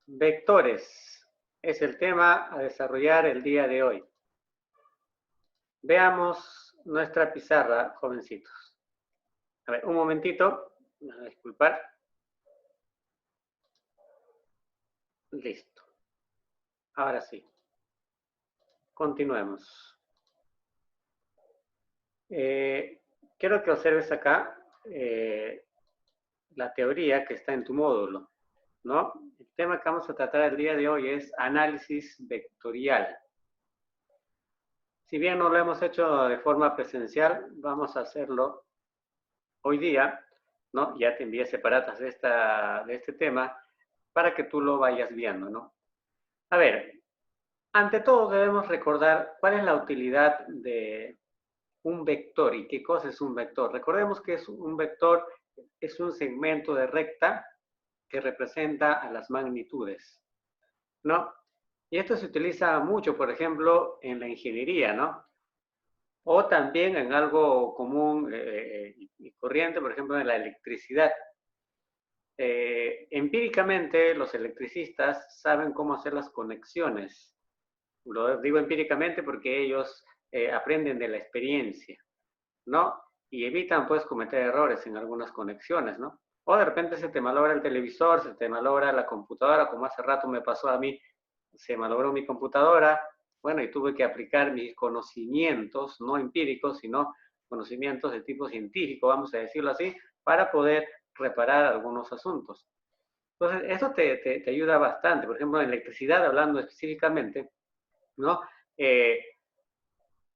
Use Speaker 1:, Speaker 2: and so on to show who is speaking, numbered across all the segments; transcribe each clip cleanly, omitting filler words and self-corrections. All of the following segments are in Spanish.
Speaker 1: Vectores es el tema a desarrollar el día de hoy. Veamos nuestra pizarra, jovencitos. A ver, un momentito, me voy a disculpar. Listo. Ahora sí. Continuemos. Quiero que observes acá la teoría que está en tu módulo, ¿no? El tema que vamos a tratar el día de hoy es análisis vectorial. Si bien no lo hemos hecho de forma presencial, vamos a hacerlo hoy día, ¿no? Ya te envié separatas de este tema para que tú lo vayas viendo, ¿no? A ver, ante todo debemos recordar cuál es la utilidad de un vector y qué cosa es un vector. Recordemos que un vector es un segmento de recta que representa a las magnitudes, ¿no? Y esto se utiliza mucho, por ejemplo, en la ingeniería, ¿no? O también en algo común y corriente, por ejemplo, en la electricidad. Empíricamente, los electricistas saben cómo hacer las conexiones. Lo digo empíricamente porque ellos aprenden de la experiencia, ¿no? Y evitan, pues, cometer errores en algunas conexiones, ¿no? O de repente se te malogra el televisor, se te malogra la computadora, como hace rato me pasó a mí, se malogró mi computadora, bueno, y tuve que aplicar mis conocimientos, no empíricos, sino conocimientos de tipo científico, vamos a decirlo así, para poder reparar algunos asuntos. Entonces, eso te ayuda bastante. Por ejemplo, en electricidad, hablando específicamente, ¿no?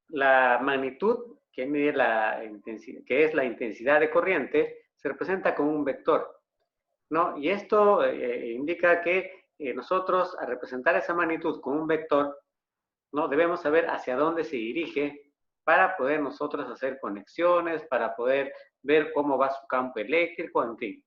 Speaker 1: La magnitud, que mide que es la intensidad de corriente, se representa con un vector, ¿no? Y esto indica que nosotros, al representar esa magnitud con un vector, ¿no? Debemos saber hacia dónde se dirige para poder nosotros hacer conexiones, para poder ver cómo va su campo eléctrico, en fin.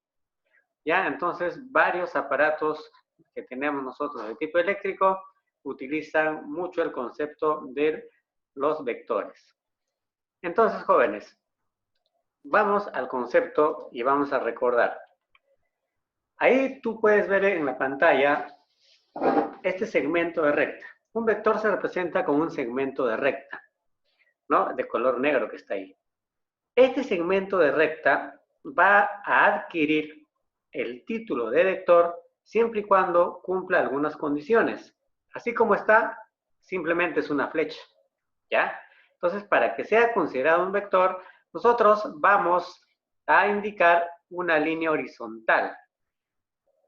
Speaker 1: ¿Ya? Entonces, varios aparatos que tenemos nosotros de tipo eléctrico utilizan mucho el concepto de los vectores. Entonces, jóvenes, vamos al concepto y vamos a recordar. Ahí tú puedes ver en la pantalla este segmento de recta. Un vector se representa con un segmento de recta, ¿no? De color negro que está ahí. Este segmento de recta va a adquirir el título de vector siempre y cuando cumpla algunas condiciones. Así como está, simplemente es una flecha, ¿ya? Entonces, para que sea considerado un vector, nosotros vamos a indicar una línea horizontal.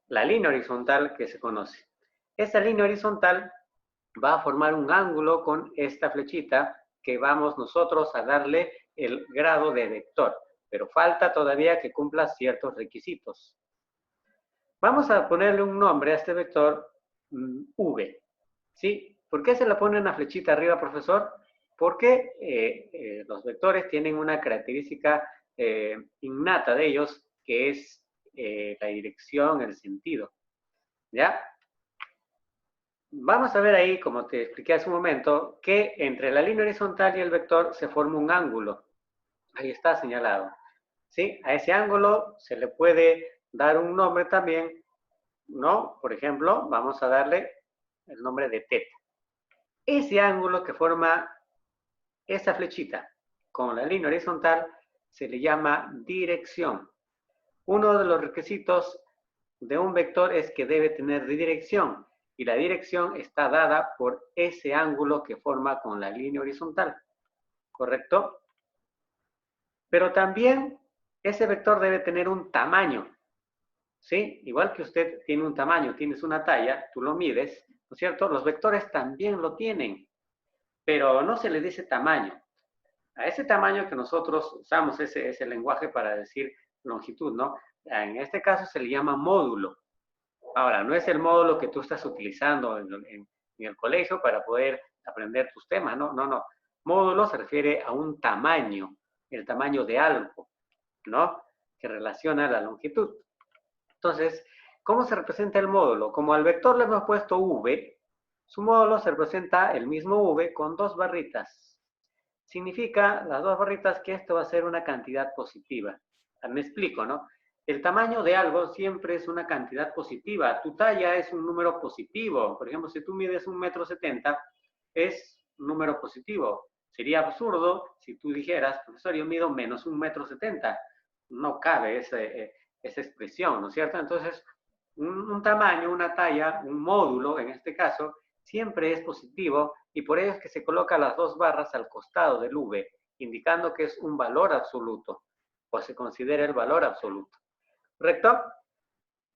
Speaker 1: La línea horizontal que se conoce. Esa línea horizontal va a formar un ángulo con esta flechita que vamos nosotros a darle el grado de vector, pero falta todavía que cumpla ciertos requisitos. Vamos a ponerle un nombre a este vector V, ¿sí? ¿Por qué se le pone una flechita arriba, profesor? Porque los vectores tienen una característica innata de ellos, que es la dirección, el sentido, ¿ya? Vamos a ver ahí, como te expliqué hace un momento, que entre la línea horizontal y el vector se forma un ángulo. Ahí está señalado, ¿sí? A ese ángulo se le puede dar un nombre también, ¿no? Por ejemplo, vamos a darle el nombre de θ. Ese ángulo que forma esa flechita con la línea horizontal se le llama dirección. Uno de los requisitos de un vector es que debe tener dirección y la dirección está dada por ese ángulo que forma con la línea horizontal, ¿correcto? Pero también ese vector debe tener un tamaño, ¿sí? Igual que usted tiene un tamaño, tienes una talla, tú lo mides, ¿no es cierto? Los vectores también lo tienen, pero no se le dice tamaño. A ese tamaño que nosotros usamos, ese lenguaje para decir longitud, ¿no? En este caso se le llama módulo. Ahora, no es el módulo que tú estás utilizando en el colegio para poder aprender tus temas, no, no, no. Módulo se refiere a un tamaño, el tamaño de algo, ¿no? Que relaciona la longitud. Entonces, ¿cómo se representa el módulo? Como al vector le hemos puesto V, su módulo se representa el mismo V con dos barritas. Significa las dos barritas que esto va a ser una cantidad positiva. Me explico, ¿no? El tamaño de algo siempre es una cantidad positiva. Tu talla es un número positivo. Por ejemplo, si tú mides 1,70 m, es un número positivo. Sería absurdo si tú dijeras, profesor, yo mido menos 1,70 m. No cabe esa expresión, ¿no es cierto? Entonces, un tamaño, una talla, un módulo, en este caso, siempre es positivo y por ello es que se coloca las dos barras al costado del V, indicando que es un valor absoluto o se considera el valor absoluto. ¿Correcto?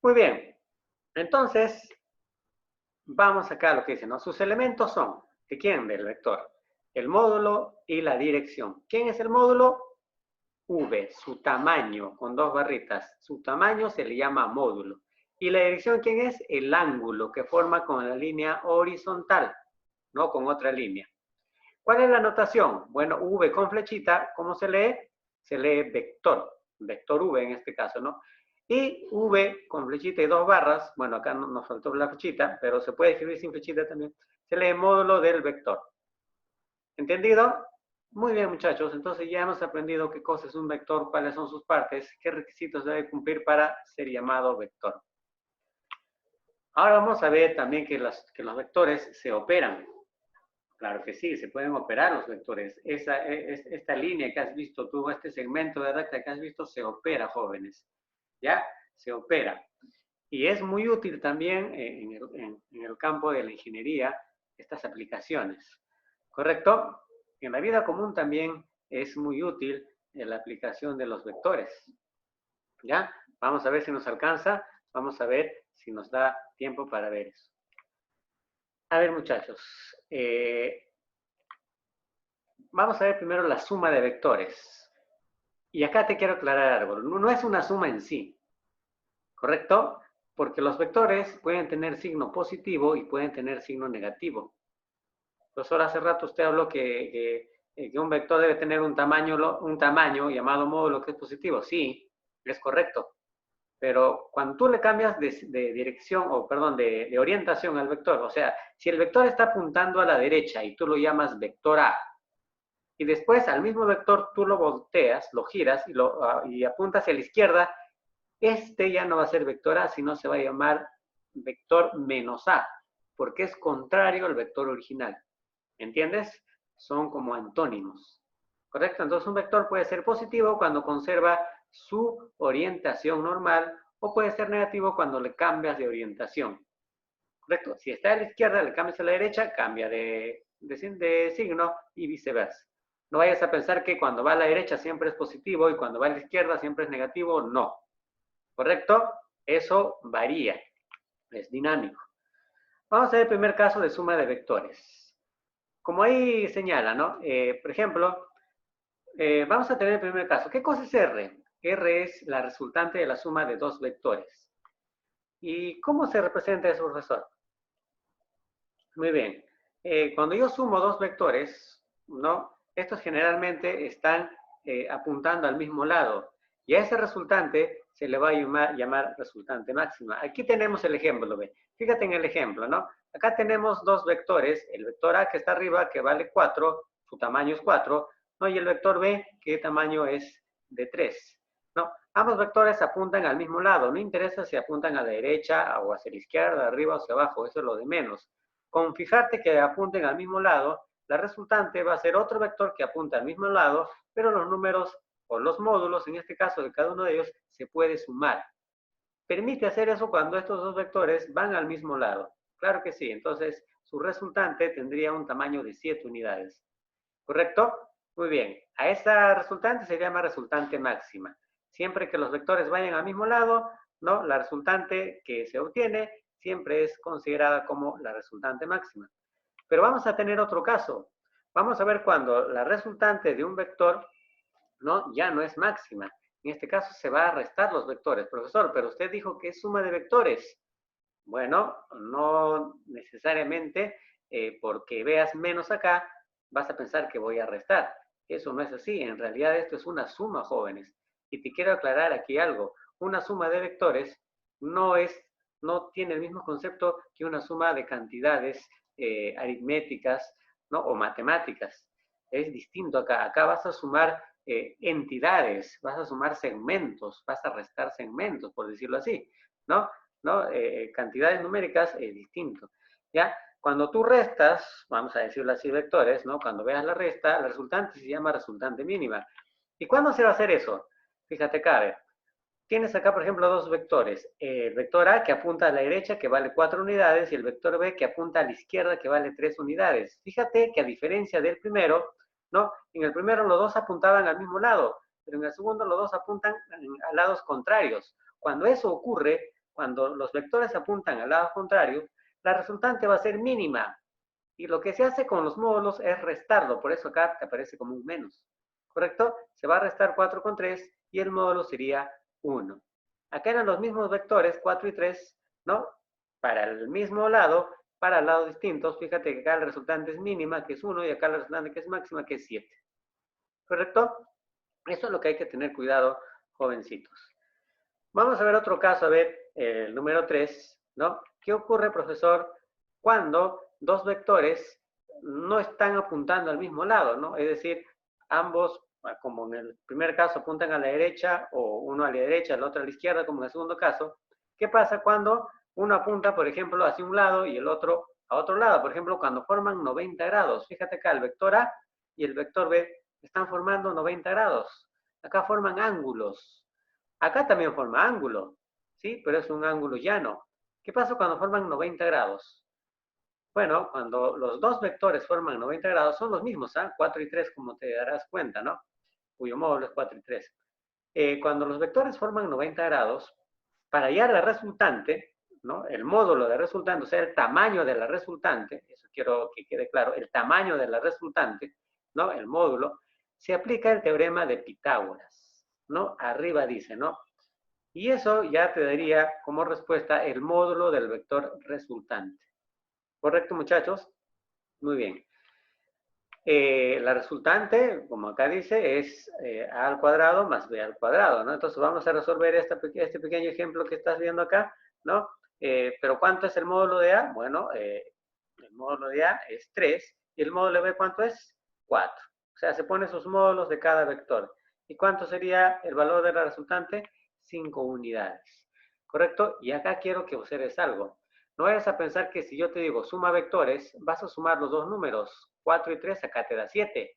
Speaker 1: Muy bien. Entonces, vamos acá a lo que dice, ¿no? Sus elementos son, ¿de quién? Del vector. El módulo y la dirección. ¿Quién es el módulo? V, su tamaño, con dos barritas. Su tamaño se le llama módulo. ¿Y la dirección quién es? El ángulo que forma con la línea horizontal, no con otra línea. ¿Cuál es la notación? Bueno, V con flechita, ¿cómo se lee? Se lee vector, vector V en este caso, ¿no? Y V con flechita y dos barras, bueno, acá nos faltó la flechita, pero se puede escribir sin flechita también, se lee módulo del vector. ¿Entendido? Muy bien, muchachos, entonces ya hemos aprendido qué cosa es un vector, cuáles son sus partes, qué requisitos debe cumplir para ser llamado vector. Ahora vamos a ver también que los vectores se operan. Claro que sí, se pueden operar los vectores. Esta línea que has visto tú, este segmento de recta que has visto, se opera, jóvenes. ¿Ya? Se opera. Y es muy útil también en el campo de la ingeniería estas aplicaciones. ¿Correcto? En la vida común también es muy útil la aplicación de los vectores. ¿Ya? Vamos a ver si nos alcanza. Vamos a ver si nos da tiempo para ver eso. A ver, muchachos. Vamos a ver primero la suma de vectores. Y acá te quiero aclarar algo. No es una suma en sí. ¿Correcto? Porque los vectores pueden tener signo positivo y pueden tener signo negativo. Profesor, hace rato usted habló que un vector debe tener un tamaño llamado módulo que es positivo. Sí, es correcto. Pero cuando tú le cambias de dirección, o perdón, de orientación al vector, o sea, si el vector está apuntando a la derecha y tú lo llamas vector A, y después al mismo vector tú lo volteas, lo giras y apuntas hacia la izquierda, este ya no va a ser vector A, sino se va a llamar vector menos A, porque es contrario al vector original. ¿Entiendes? Son como antónimos. ¿Correcto? Entonces un vector puede ser positivo cuando conserva su orientación normal o puede ser negativo cuando le cambias de orientación. ¿Correcto? Si está a la izquierda, le cambias a la derecha, cambia de signo y viceversa. No vayas a pensar que cuando va a la derecha siempre es positivo y cuando va a la izquierda siempre es negativo. No. ¿Correcto? Eso varía. Es dinámico. Vamos a ver el primer caso de suma de vectores. Como ahí señala, ¿no? Por ejemplo, vamos a tener el primer caso. ¿Qué cosa es R? R es la resultante de la suma de dos vectores. ¿Y cómo se representa eso, profesor? Muy bien. Cuando yo sumo dos vectores, ¿no? Estos generalmente están apuntando al mismo lado. Y a ese resultante se le va a llamar resultante máxima. Aquí tenemos el ejemplo, ¿ve? Fíjate en el ejemplo, ¿no? Acá tenemos dos vectores, el vector A que está arriba, que vale 4, su tamaño es 4, ¿no? Y el vector B, que tamaño es de 3, ¿no? Ambos vectores apuntan al mismo lado, no interesa si apuntan a la derecha o hacia la izquierda, arriba o hacia abajo, eso es lo de menos. Con fijarte que apunten al mismo lado, la resultante va a ser otro vector que apunta al mismo lado, pero los números o los módulos, en este caso de cada uno de ellos, se puede sumar. ¿Permite hacer eso cuando estos dos vectores van al mismo lado? Claro que sí. Entonces, su resultante tendría un tamaño de 7 unidades. ¿Correcto? Muy bien. A esta resultante se llama resultante máxima. Siempre que los vectores vayan al mismo lado, ¿no? La resultante que se obtiene siempre es considerada como la resultante máxima. Pero vamos a tener otro caso. Vamos a ver cuando la resultante de un vector, ¿no? Ya no es máxima. En este caso se va a restar los vectores. Profesor, pero usted dijo que es suma de vectores. Bueno, no necesariamente porque veas menos acá, vas a pensar que voy a restar. Eso no es así. En realidad esto es una suma, jóvenes. Y te quiero aclarar aquí algo. Una suma de vectores no tiene el mismo concepto que una suma de cantidades aritméticas, ¿no? O matemáticas. Es distinto acá. Acá vas a sumar entidades, vas a sumar segmentos, vas a restar segmentos, por decirlo así, ¿no? Cantidades numéricas es distinto, ¿ya? Cuando tú restas, vamos a decirlo así, vectores, ¿no? Cuando veas la resta, la resultante se llama resultante mínima. ¿Y cuándo se va a hacer eso? Fíjate acá, a ver. Tienes acá, por ejemplo, dos vectores. El vector A que apunta a la derecha, que vale 4 unidades, y el vector B que apunta a la izquierda, que vale 3 unidades. Fíjate que a diferencia del primero, ¿no? En el primero los dos apuntaban al mismo lado, pero en el segundo los dos apuntan a lados contrarios. Cuando eso ocurre, cuando los vectores apuntan al lado contrario, la resultante va a ser mínima. Y lo que se hace con los módulos es restarlo, por eso acá te aparece como un menos. ¿Correcto? Se va a restar 4 con 3 y el módulo sería 1. Acá eran los mismos vectores, 4 y 3, ¿no? Para el mismo lado, para lados distintos. Fíjate que acá la resultante es mínima, que es 1, y acá la resultante que es máxima, que es 7. ¿Correcto? Eso es lo que hay que tener cuidado, jovencitos. Vamos a ver otro caso, a ver, el número 3, ¿no? ¿Qué ocurre, profesor, cuando dos vectores no están apuntando al mismo lado, ¿no? Es decir, ambos, como en el primer caso, apuntan a la derecha, o uno a la derecha, el otro a la izquierda, como en el segundo caso. ¿Qué pasa cuando uno apunta, por ejemplo, hacia un lado y el otro a otro lado? Por ejemplo, cuando forman 90 grados. Fíjate acá, el vector A y el vector B están formando 90 grados. Acá forman ángulos. Acá también forma ángulo, ¿sí? Pero es un ángulo llano. ¿Qué pasa cuando forman 90 grados? Bueno, cuando los dos vectores forman 90 grados, son los mismos, ¿ah? 4 y 3, como te darás cuenta, ¿no? Cuyo módulo es 4 y 3. Cuando los vectores forman 90 grados, para hallar la resultante, ¿no? El módulo de resultante, o sea, el tamaño de la resultante, eso quiero que quede claro, el tamaño de la resultante, ¿no? El módulo, se aplica el teorema de Pitágoras, ¿no? Arriba dice, ¿no? Y eso ya te daría como respuesta el módulo del vector resultante. ¿Correcto, muchachos? Muy bien. La resultante, como acá dice, es a al cuadrado más b al cuadrado, ¿no? Entonces vamos a resolver este pequeño ejemplo que estás viendo acá, ¿no? Pero ¿cuánto es el módulo de a? Bueno, el módulo de a es 3 y el módulo de b, ¿cuánto es? 4. O sea, se pone sus módulos de cada vector. ¿Y cuánto sería el valor de la resultante? 5 unidades. ¿Correcto? Y acá quiero que observes algo. No vayas a pensar que si yo te digo suma vectores, vas a sumar los dos números, 4 y 3, acá te da 7.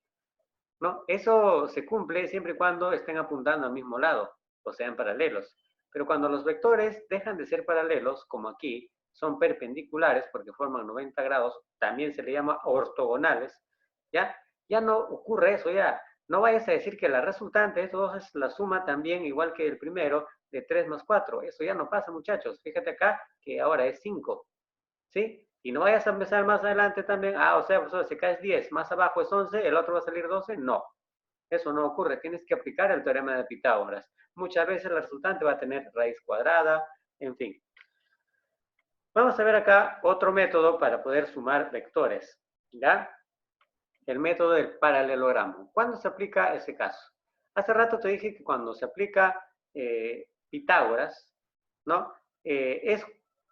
Speaker 1: ¿No? Eso se cumple siempre y cuando estén apuntando al mismo lado, o sean paralelos. Pero cuando los vectores dejan de ser paralelos, como aquí, son perpendiculares porque forman 90 grados, también se le llama ortogonales, ¿ya? Ya no ocurre eso, ya. No vayas a decir que la resultante de estos dos es la suma también, igual que el primero, de 3 más 4. Eso ya no pasa, muchachos. Fíjate acá que ahora es 5, ¿sí? Y no vayas a empezar más adelante también, o sea, profesor, si caes 10, más abajo es 11, el otro va a salir 12. No, eso no ocurre. Tienes que aplicar el teorema de Pitágoras. Muchas veces la resultante va a tener raíz cuadrada, en fin. Vamos a ver acá otro método para poder sumar vectores, ¿ya? El método del paralelogramo. ¿Cuándo se aplica ese caso? Hace rato te dije que cuando se aplica Pitágoras, ¿no? Es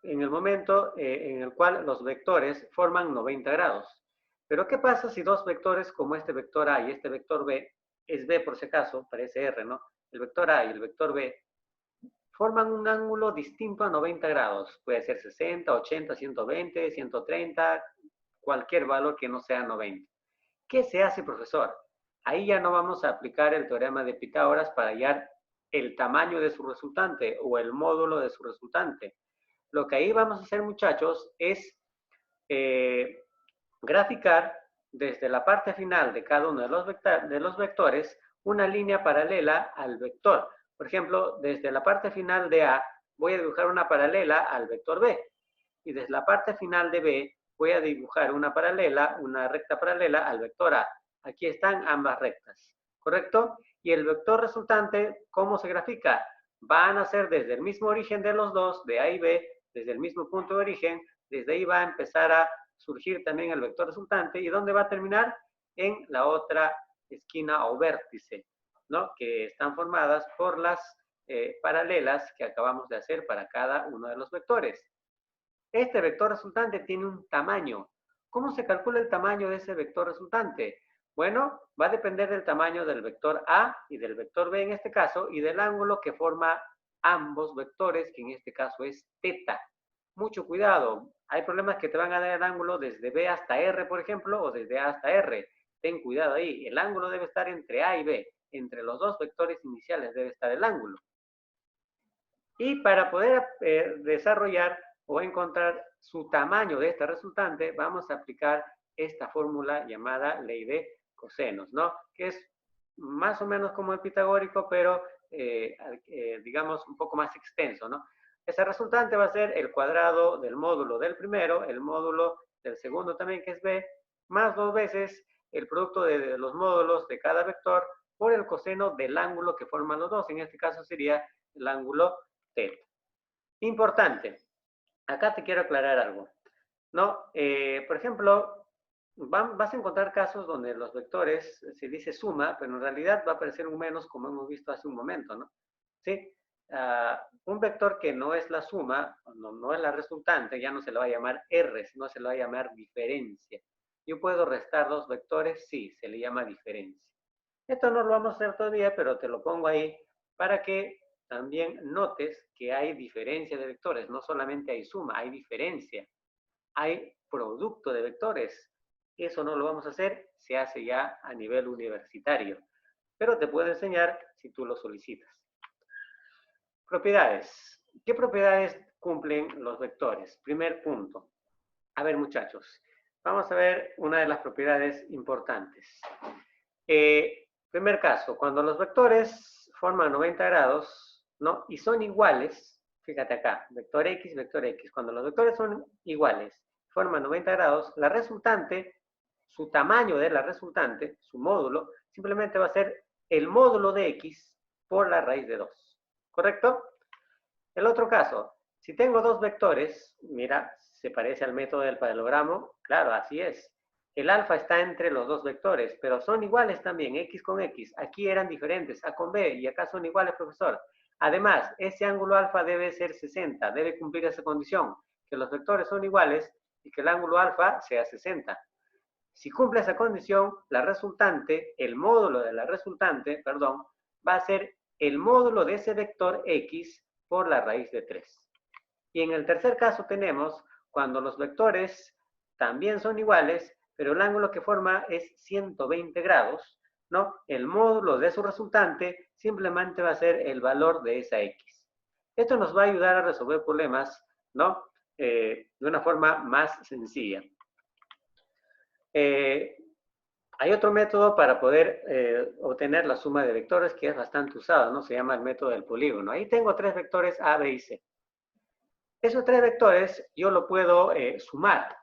Speaker 1: en el momento en el cual los vectores forman 90 grados. Pero ¿qué pasa si dos vectores como este vector A y este vector B, es B por si acaso, parece R, ¿no? El vector A y el vector B forman un ángulo distinto a 90 grados. Puede ser 60, 80, 120, 130, cualquier valor que no sea 90. ¿Qué se hace, profesor? Ahí ya no vamos a aplicar el teorema de Pitágoras para hallar el tamaño de su resultante o el módulo de su resultante. Lo que ahí vamos a hacer, muchachos, es graficar desde la parte final de cada uno de los vectores una línea paralela al vector. Por ejemplo, desde la parte final de A voy a dibujar una paralela al vector B. Y desde la parte final de B voy a dibujar una recta paralela al vector A. Aquí están ambas rectas, ¿correcto? Y el vector resultante, ¿cómo se grafica? Van a ser desde el mismo origen de los dos, de A y B, desde el mismo punto de origen, desde ahí va a empezar a surgir también el vector resultante. ¿Y dónde va a terminar? En la otra esquina o vértice, ¿no? Que están formadas por las paralelas que acabamos de hacer para cada uno de los vectores. Este vector resultante tiene un tamaño. ¿Cómo se calcula el tamaño de ese vector resultante? Bueno, va a depender del tamaño del vector A y del vector B en este caso, y del ángulo que forma ambos vectores, que en este caso es teta. Mucho cuidado, hay problemas que te van a dar el ángulo desde B hasta R, por ejemplo, o desde A hasta R. Ten cuidado ahí, el ángulo debe estar entre A y B, entre los dos vectores iniciales debe estar el ángulo. Y para poder desarrollar o encontrar su tamaño de esta resultante, vamos a aplicar esta fórmula llamada ley de cosenos, ¿no? Que es más o menos como el pitagórico, pero digamos un poco más extenso, ¿no? Esa resultante va a ser el cuadrado del módulo del primero, el módulo del segundo también, que es b, más 2 veces el producto de los módulos de cada vector por el coseno del ángulo que forman los dos. En este caso sería el ángulo teta. Importante, acá te quiero aclarar algo, ¿no? Por ejemplo, vas a encontrar casos donde los vectores se dice suma, pero en realidad va a aparecer un menos, como hemos visto hace un momento, ¿no? ¿Sí? Un vector que no es la suma, no es la resultante, ya no se le va a llamar R, sino se le va a llamar diferencia. Yo puedo restar dos vectores, sí, se le llama diferencia. Esto no lo vamos a hacer todavía, pero te lo pongo ahí para que también notes que hay diferencia de vectores, no solamente hay suma, hay diferencia, hay producto de vectores. Eso no lo vamos a hacer, se hace ya a nivel universitario, pero te puedo enseñar si tú lo solicitas. Propiedades. ¿Qué propiedades cumplen los vectores? Primer punto. A ver, muchachos, vamos a ver una de las propiedades importantes. Primer caso, cuando los vectores forman 90 grados, ¿no? Y son iguales, fíjate acá, vector X, cuando los vectores son iguales, forman 90 grados, la resultante, su tamaño de la resultante, su módulo, simplemente va a ser el módulo de X por la raíz de 2. ¿Correcto? El otro caso, si tengo dos vectores, mira, se parece al método del paralelogramo, claro, así es. El alfa está entre los dos vectores, pero son iguales también, X con X. Aquí eran diferentes, A con B, y acá son iguales, profesor. Además, ese ángulo alfa debe ser 60, debe cumplir esa condición, que los vectores son iguales y que el ángulo alfa sea 60. Si cumple esa condición, la resultante, el módulo de la resultante, perdón, va a ser el módulo de ese vector X por la raíz de 3. Y en el tercer caso tenemos cuando los vectores también son iguales, pero el ángulo que forma es 120 grados, ¿no? El módulo de su resultante simplemente va a ser el valor de esa X. Esto nos va a ayudar a resolver problemas, ¿no? De una forma más sencilla. Hay otro método para poder obtener la suma de vectores que es bastante usado, ¿no? Se llama el método del polígono. Ahí tengo tres vectores A, B y C. Esos tres vectores yo lo puedo sumar.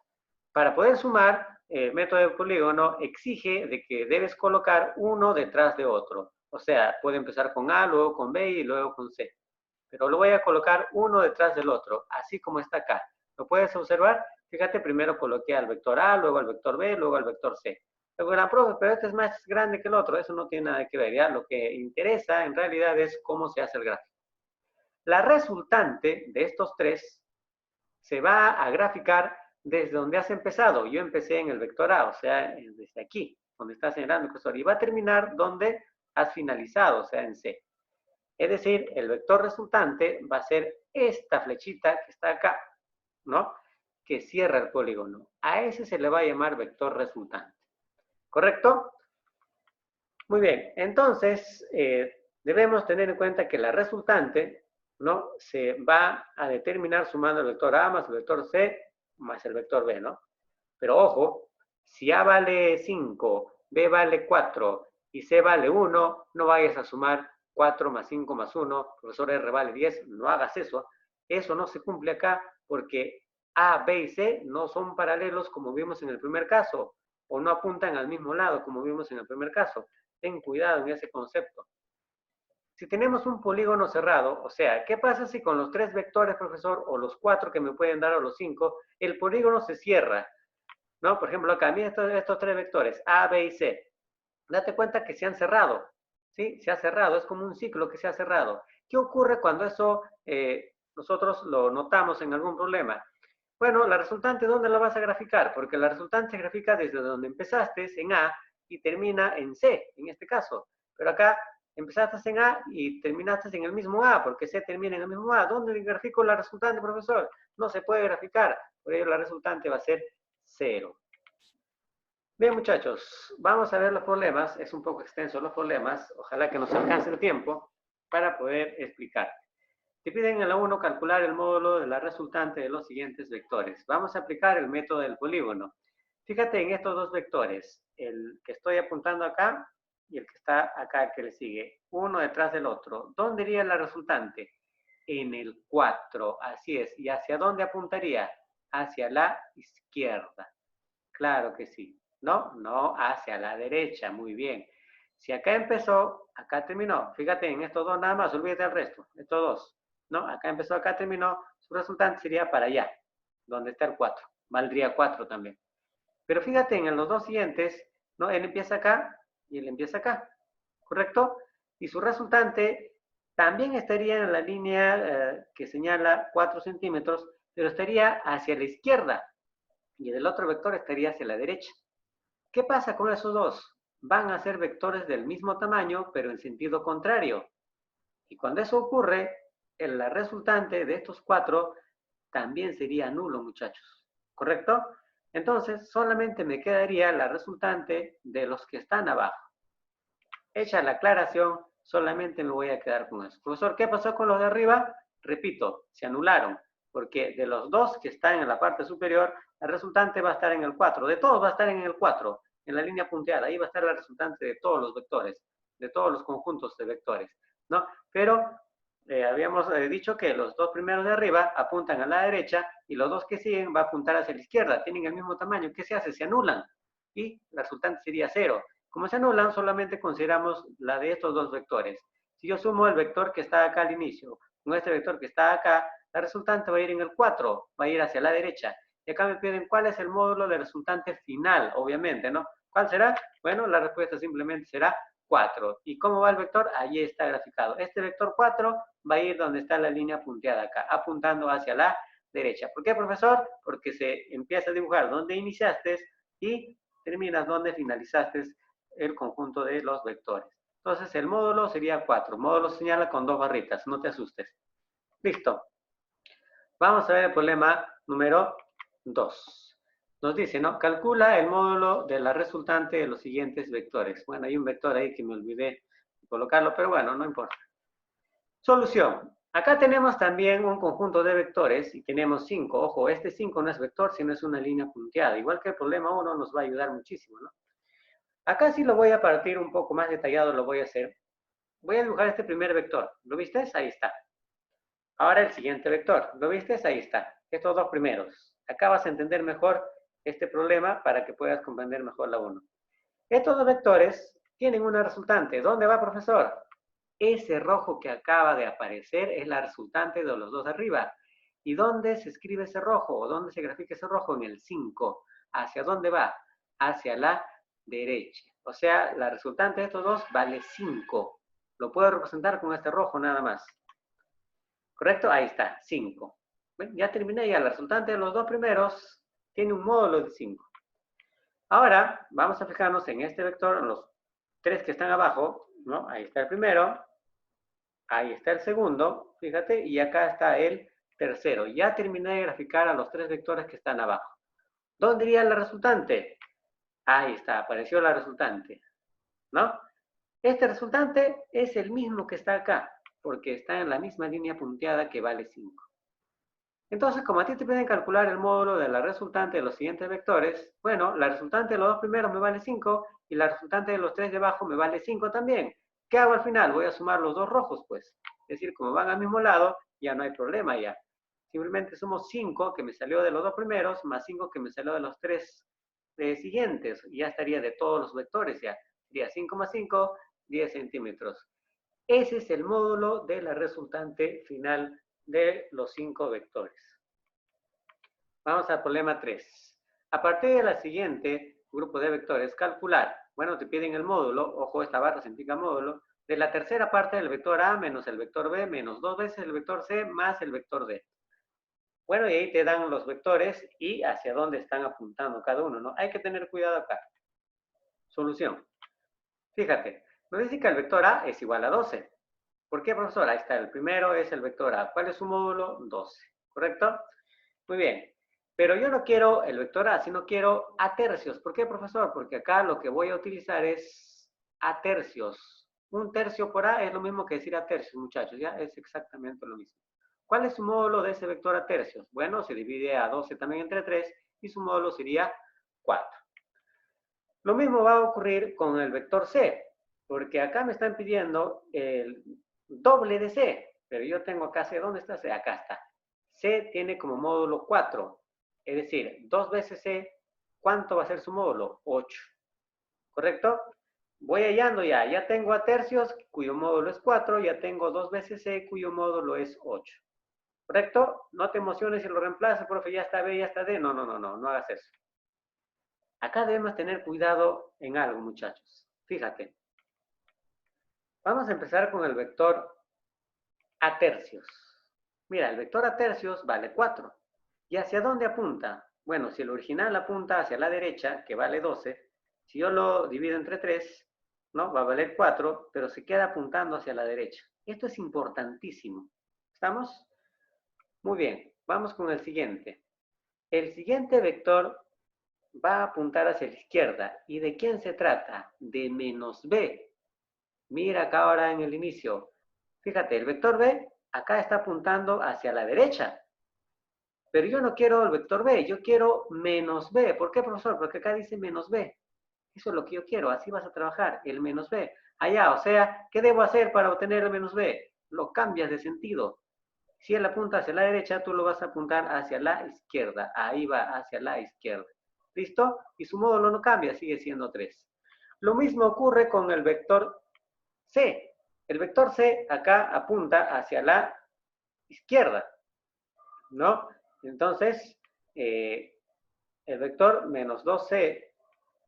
Speaker 1: Para poder sumar, el método del polígono exige de que debes colocar uno detrás de otro. O sea, puede empezar con A, luego con B y luego con C. Pero lo voy a colocar uno detrás del otro, así como está acá. ¿Lo puedes observar? Fíjate, primero coloqué al vector A, luego al vector B, luego al vector C. Luego la profe, pero este es más grande que el otro. Eso no tiene nada que ver, ¿ya? Lo que interesa en realidad es cómo se hace el gráfico. La resultante de estos tres se va a graficar desde donde has empezado. Yo empecé en el vector A, o sea, desde aquí, donde está señalando el cursor, y va a terminar donde has finalizado, o sea, en C. Es decir, el vector resultante va a ser esta flechita que está acá, ¿no? Que cierra el polígono. A ese se le va a llamar vector resultante. ¿Correcto? Muy bien, entonces debemos tener en cuenta que la resultante, ¿no? Se va a determinar sumando el vector A más el vector C más el vector B, ¿no? Pero ojo, si A vale 5, B vale 4 y C vale 1, no vayas a sumar 4 más 5 más 1, profesor R vale 10, no hagas eso. Eso no se cumple acá porque A, B y C no son paralelos como vimos en el primer caso, o no apuntan al mismo lado como vimos en el primer caso. Ten cuidado en ese concepto. Si tenemos un polígono cerrado, o sea, ¿qué pasa si con los tres vectores, profesor, o los 4 que me pueden dar, o los 5, el polígono se cierra? ¿No? Por ejemplo, acá, mira estos tres vectores, A, B y C. Date cuenta que se han cerrado, ¿sí? Se ha cerrado, es como un ciclo que se ha cerrado. ¿Qué ocurre cuando eso nosotros lo notamos en algún problema? Bueno, la resultante, ¿dónde la vas a graficar? Porque la resultante se grafica desde donde empezaste, en A, y termina en C, en este caso. Pero acá empezaste en A y terminaste en el mismo A, porque C termina en el mismo A. ¿Dónde grafico la resultante, profesor? No se puede graficar, por ello la resultante va a ser 0. Bien, muchachos, vamos a ver los problemas. Es un poco extenso los problemas. Ojalá que nos alcance el tiempo para poder explicar. Te piden en la 1 calcular el módulo de la resultante de los siguientes vectores. Vamos a aplicar el método del polígono. Fíjate en estos dos vectores, el que estoy apuntando acá y el que está acá que le sigue, uno detrás del otro. ¿Dónde iría la resultante? En el 4, así es. ¿Y hacia dónde apuntaría? Hacia la izquierda. Claro que sí. No, no hacia la derecha, muy bien. Si acá empezó, acá terminó. Fíjate en estos dos nada más, olvídate del resto, estos dos. No, acá empezó, acá terminó. Su resultante sería para allá, donde está el 4. Valdría 4 también. Pero fíjate en los dos siguientes, ¿no? Él empieza acá y él empieza acá, ¿correcto? Y su resultante también estaría en la línea que señala 4 centímetros, pero estaría hacia la izquierda y el otro vector estaría hacia la derecha. ¿Qué pasa con esos dos? Van a ser vectores del mismo tamaño, pero en sentido contrario. Y cuando eso ocurre, el resultante de estos 4 también sería nulo, muchachos. ¿Correcto? Entonces, solamente me quedaría la resultante de los que están abajo. Hecha la aclaración, solamente me voy a quedar con eso. Profesor, ¿qué pasó con los de arriba? Repito, se anularon, porque de los dos que están en la parte superior, la resultante va a estar en el 4. De todos va a estar en el 4, en la línea punteada. Ahí va a estar la resultante de todos los vectores, de todos los conjuntos de vectores, ¿no? Pero habíamos dicho que los dos primeros de arriba apuntan a la derecha y los dos que siguen van a apuntar hacia la izquierda. Tienen el mismo tamaño. ¿Qué se hace? Se anulan. Y la resultante sería 0. Como se anulan, solamente consideramos la de estos dos vectores. Si yo sumo el vector que está acá al inicio con este vector que está acá, la resultante va a ir en el 4, va a ir hacia la derecha. Y acá me piden cuál es el módulo de resultante final, obviamente, ¿no? ¿Cuál será? Bueno, la respuesta simplemente será 4. ¿Y cómo va el vector? Allí está graficado. Este vector 4 va a ir donde está la línea punteada acá, apuntando hacia la derecha. ¿Por qué, profesor? Porque se empieza a dibujar donde iniciaste y terminas donde finalizaste el conjunto de los vectores. Entonces, el módulo sería 4. Módulo señala con 2 barritas, no te asustes. Listo. Vamos a ver el problema número 2. Nos dice, ¿no? Calcula el módulo de la resultante de los siguientes vectores. Bueno, hay un vector ahí que me olvidé de colocarlo, pero bueno, no importa. Solución. Acá tenemos también un conjunto de vectores y tenemos 5. Ojo, este 5 no es vector, sino es una línea punteada. Igual que el problema 1 nos va a ayudar muchísimo, ¿no? Acá sí lo voy a partir un poco más detallado, lo voy a hacer. Voy a dibujar este primer vector. ¿Lo viste? Ahí está. Ahora el siguiente vector. ¿Lo viste? Ahí está. Estos dos primeros. Acá vas a entender mejor este problema para que puedas comprender mejor la 1. Estos dos vectores tienen una resultante. ¿Dónde va, profesor? Ese rojo que acaba de aparecer es la resultante de los dos de arriba. ¿Y dónde se escribe ese rojo? ¿O dónde se grafica ese rojo? En el 5. ¿Hacia dónde va? Hacia la derecha. O sea, la resultante de estos dos vale 5. Lo puedo representar con este rojo nada más. ¿Correcto? Ahí está, 5. Bueno, ya terminé ya. La resultante de los dos primeros tiene un módulo de 5. Ahora, vamos a fijarnos en este vector, en los 3 que están abajo, ¿no? Ahí está el primero, ahí está el segundo, fíjate, y acá está el tercero. Ya terminé de graficar a los 3 vectores que están abajo. ¿Dónde iría la resultante? Ahí está, apareció la resultante, ¿no? Este resultante es el mismo que está acá, porque está en la misma línea punteada que vale 5. Entonces, como a ti te piden calcular el módulo de la resultante de los siguientes vectores, bueno, la resultante de los dos primeros me vale 5 y la resultante de los 3 de abajo me vale 5 también. ¿Qué hago al final? Voy a sumar los dos rojos, pues. Es decir, como van al mismo lado, ya no hay problema ya. Simplemente sumo 5 que me salió de los dos primeros, más 5 que me salió de los 3 siguientes. Y ya estaría de todos los vectores ya. Sería 5 más 5, 10 centímetros. Ese es el módulo de la resultante final de los 5 vectores. Vamos al problema 3. A partir de la siguiente grupo de vectores, calcular. Bueno, te piden el módulo, ojo, esta barra significa módulo, de la tercera parte del vector A menos el vector B menos 2 veces el vector C más el vector D. Bueno, y ahí te dan los vectores y hacia dónde están apuntando cada uno, ¿no? Hay que tener cuidado acá. Solución. Fíjate, nos dice que el vector A es igual a 12. ¿Por qué, profesor? Ahí está, el primero es el vector A. ¿Cuál es su módulo? 12. ¿Correcto? Muy bien. Pero yo no quiero el vector A, sino quiero A tercios. ¿Por qué, profesor? Porque acá lo que voy a utilizar es A tercios. Un tercio por A es lo mismo que decir A tercios, muchachos. Ya es exactamente lo mismo. ¿Cuál es su módulo de ese vector A tercios? Bueno, se divide a 12 también entre 3 y su módulo sería 4. Lo mismo va a ocurrir con el vector C, porque acá me están pidiendo el doble de C, pero yo tengo acá C. ¿Dónde está C? Acá está. C tiene como módulo 4, es decir, 2 veces C, ¿cuánto va a ser su módulo? 8. ¿Correcto? Voy hallando ya tengo A tercios, cuyo módulo es 4, ya tengo 2 veces C, cuyo módulo es 8. ¿Correcto? No te emociones si lo reemplazas, profe, ya está B, ya está D. No hagas eso. Acá debemos tener cuidado en algo, muchachos. Fíjate. Vamos a empezar con el vector A tercios. Mira, el vector A tercios vale 4. ¿Y hacia dónde apunta? Bueno, si el original apunta hacia la derecha, que vale 12, si yo lo divido entre 3, ¿no? Va a valer 4, pero se queda apuntando hacia la derecha. Esto es importantísimo. ¿Estamos? Muy bien, vamos con el siguiente. El siguiente vector va a apuntar hacia la izquierda. ¿Y de quién se trata? De menos b. Mira acá ahora en el inicio. Fíjate, el vector b acá está apuntando hacia la derecha. Pero yo no quiero el vector b, yo quiero menos b. ¿Por qué, profesor? Porque acá dice menos b. Eso es lo que yo quiero, así vas a trabajar, el menos b. Allá, o sea, ¿qué debo hacer para obtener el menos b? Lo cambias de sentido. Si él apunta hacia la derecha, tú lo vas a apuntar hacia la izquierda. Ahí va, hacia la izquierda. ¿Listo? Y su módulo no cambia, sigue siendo 3. Lo mismo ocurre con el vector C. El vector C acá apunta hacia la izquierda, ¿no? Entonces, el vector menos 2C,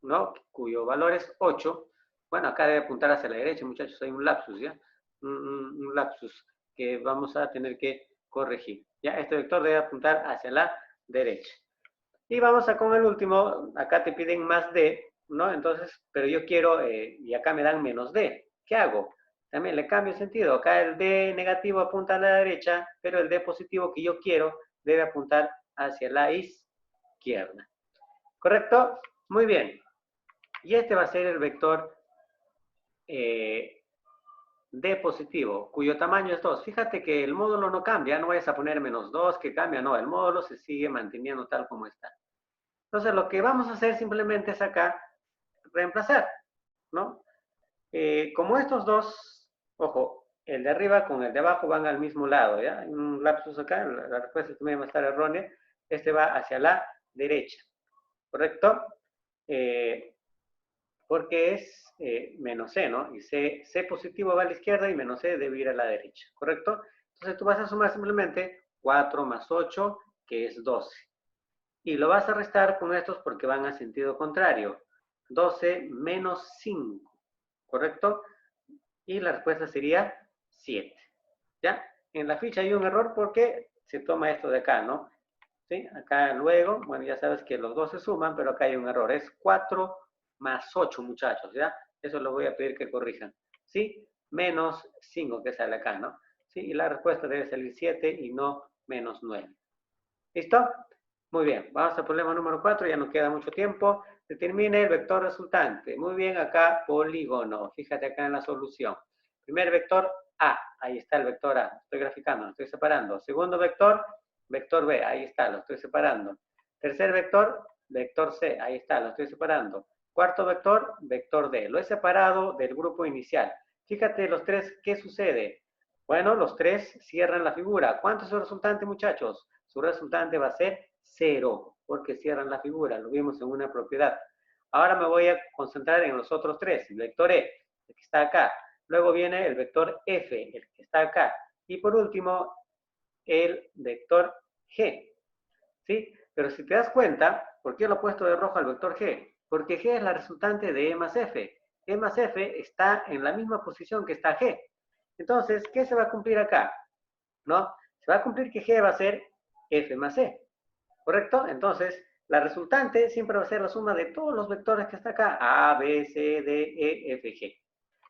Speaker 1: ¿no? Cuyo valor es 8. Bueno, acá debe apuntar hacia la derecha, muchachos. Hay un lapsus, ¿ya? Un lapsus que vamos a tener que corregir. ¿Ya? Este vector debe apuntar hacia la derecha. Y vamos a con el último. Acá te piden más D, ¿no? Entonces, pero yo quiero, y acá me dan menos D. ¿Qué hago? También le cambio el sentido. Acá el D negativo apunta a la derecha, pero el D positivo que yo quiero debe apuntar hacia la izquierda. ¿Correcto? Muy bien. Y este va a ser el vector D positivo, cuyo tamaño es 2. Fíjate que el módulo no cambia, no vayas a poner menos 2 que cambia, no, el módulo se sigue manteniendo tal como está. Entonces lo que vamos a hacer simplemente es acá reemplazar, ¿no? Como estos dos, ojo, el de arriba con el de abajo van al mismo lado, ¿ya? Hay un lapsus acá, la respuesta también va a estar errónea. Este va hacia la derecha, ¿correcto? Porque es menos C, ¿no? Y C positivo va a la izquierda y menos C debe ir a la derecha, ¿correcto? Entonces tú vas a sumar simplemente 4 más 8, que es 12. Y lo vas a restar con estos porque van a sentido contrario. 12 menos 5, ¿correcto? Y la respuesta sería 7. ¿Ya? En la ficha hay un error porque se toma esto de acá, ¿no? ¿Sí? Acá luego, bueno, ya sabes que los dos se suman, pero acá hay un error. Es 4 más 8, muchachos, ¿ya? Eso lo voy a pedir que corrijan. ¿Sí? Menos 5 que sale acá, ¿no? ¿Sí? Y la respuesta debe salir 7 y no menos 9. ¿Listo? Muy bien, vamos al problema número 4, ya no queda mucho tiempo. Determine el vector resultante. Muy bien, acá polígono. Fíjate acá en la solución. Primer vector A, ahí está el vector A. Estoy graficando, lo estoy separando. Segundo vector, vector B, ahí está, lo estoy separando. Tercer vector, vector C, ahí está, lo estoy separando. Cuarto vector, vector D. Lo he separado del grupo inicial. Fíjate los tres, ¿qué sucede? Bueno, los tres cierran la figura. ¿Cuánto es su resultante, muchachos? Su resultante va a ser 0, porque cierran la figura, lo vimos en una propiedad. Ahora me voy a concentrar en los otros tres, el vector E, el que está acá. Luego viene el vector F, el que está acá. Y por último, el vector G. ¿Sí? Pero si te das cuenta, ¿por qué lo he puesto de rojo al vector G? Porque G es la resultante de E más F. E más F está en la misma posición que está G. Entonces, ¿qué se va a cumplir acá? ¿No? Se va a cumplir que G va a ser F más E. ¿Correcto? Entonces, La resultante siempre va a ser la suma de todos los vectores que está acá, A, B, C, D, E, F, G.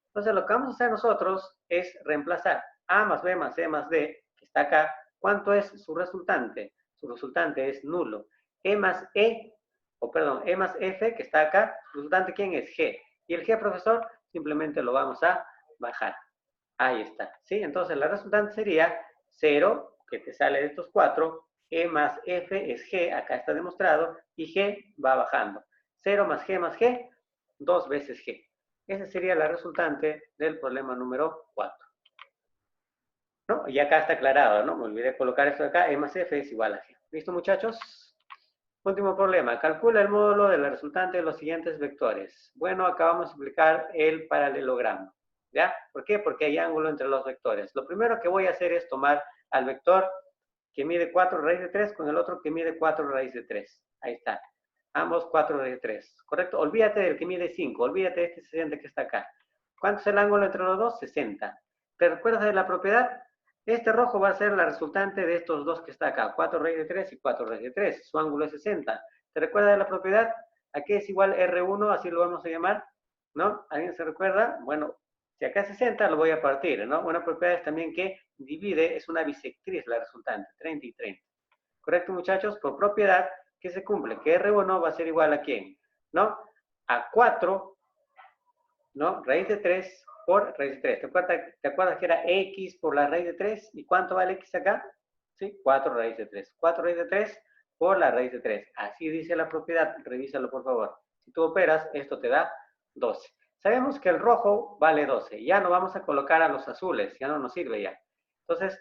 Speaker 1: Entonces, lo que vamos a hacer nosotros es reemplazar A más B más C más D, que está acá. ¿Cuánto es su resultante? Su resultante es nulo. E más E, o perdón, E más F, que está acá, su resultante, ¿quién es? G. Y el G, profesor, simplemente lo vamos a bajar. Ahí está, ¿sí? Entonces, la resultante sería 0, que te sale de estos 4, E más F es G, acá está demostrado, y G va bajando. 0 más G, 2 veces G. Esa sería la resultante del problema número 4. ¿No? Y acá está aclarado, ¿no? Me olvidé colocar esto acá, E más F es igual a G. ¿Listo, muchachos? Último problema. Calcula el módulo de la resultante de los siguientes vectores. Bueno, acá vamos a explicar el paralelogramo. ¿Ya? ¿Por qué? Porque hay ángulo entre los vectores. Lo primero que voy a hacer es tomar al vector que mide 4 raíz de 3 con el otro que mide 4 raíz de 3. Ahí está. Ambos 4 raíz de 3. ¿Correcto? Olvídate del que mide 5. Olvídate de este 60 que está acá. ¿Cuánto es el ángulo entre los dos? 60. ¿Te recuerdas de la propiedad? Este rojo va a ser la resultante de estos dos que está acá, 4 raíz de 3 y 4 raíz de 3. Su ángulo es 60. ¿Te recuerdas de la propiedad? Aquí es igual R1, así lo vamos a llamar, ¿no? ¿Alguien se recuerda? Bueno, si acá es 60, lo voy a partir, ¿no? Una propiedad es también que divide, es una bisectriz la resultante, 30 y 30. ¿Correcto, muchachos? Por propiedad, ¿qué se cumple? Que R1 va a ser igual a ¿quién? ¿No? A 4, ¿no? Raíz de 3 por raíz de 3. ¿Te acuerdas que era X por la raíz de 3? ¿Y cuánto vale X acá? ¿Sí? 4 raíz de 3. 4 raíz de 3 por la raíz de 3. Así dice la propiedad. Revísalo, por favor. Si tú operas, esto te da 12. Sabemos que el rojo vale 12. Ya no vamos a colocar a los azules. Ya no nos sirve ya. Entonces,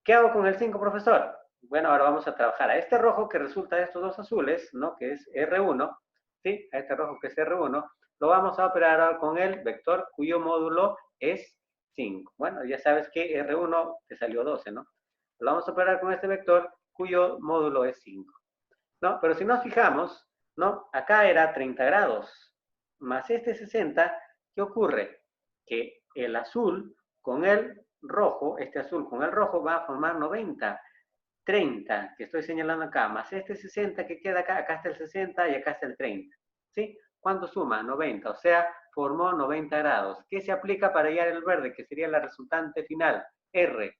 Speaker 1: ¿qué hago con el 5, profesor? Bueno, ahora vamos a trabajar a este rojo que resulta de estos dos azules, ¿no? Que es R1. ¿Sí? A este rojo que es R1 lo vamos a operar ahora con el vector cuyo módulo es 5. Bueno, ya sabes que R1 te salió 12, ¿no? Lo vamos a operar con este vector cuyo módulo es 5. ¿No? Pero si nos fijamos, ¿no? Acá era 30 grados, más este 60, ¿qué ocurre? Que el azul con el rojo, este azul con el rojo va a formar 90. 30, que estoy señalando acá, más este 60 que queda acá, acá está el 60 y acá está el 30. ¿Sí? ¿Cuánto suma? 90, o sea, formó 90 grados. ¿Qué se aplica para hallar el verde, que sería la resultante final? R,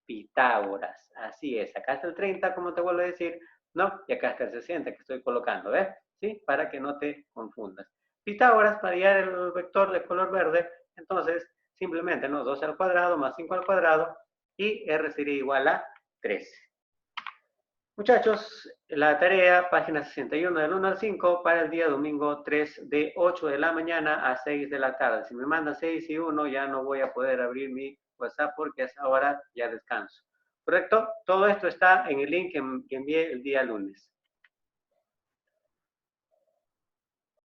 Speaker 1: Pitágoras. Así es, acá está el 30, como te vuelvo a decir, ¿no? Y acá está el 60 que estoy colocando, ¿ves? ¿Sí? Para que no te confundas. Pitágoras para hallar el vector de color verde, entonces, simplemente, ¿no? 12 al cuadrado más 5 al cuadrado, y R sería igual a 13. Muchachos, la tarea, página 61 del 1 al 5 para el día domingo 3 de 8 de la mañana a 6 de la tarde. Si me manda 6 y 1 ya no voy a poder abrir mi WhatsApp porque a esa hora ya descanso. ¿Correcto? Todo esto está en el link que envié el día lunes.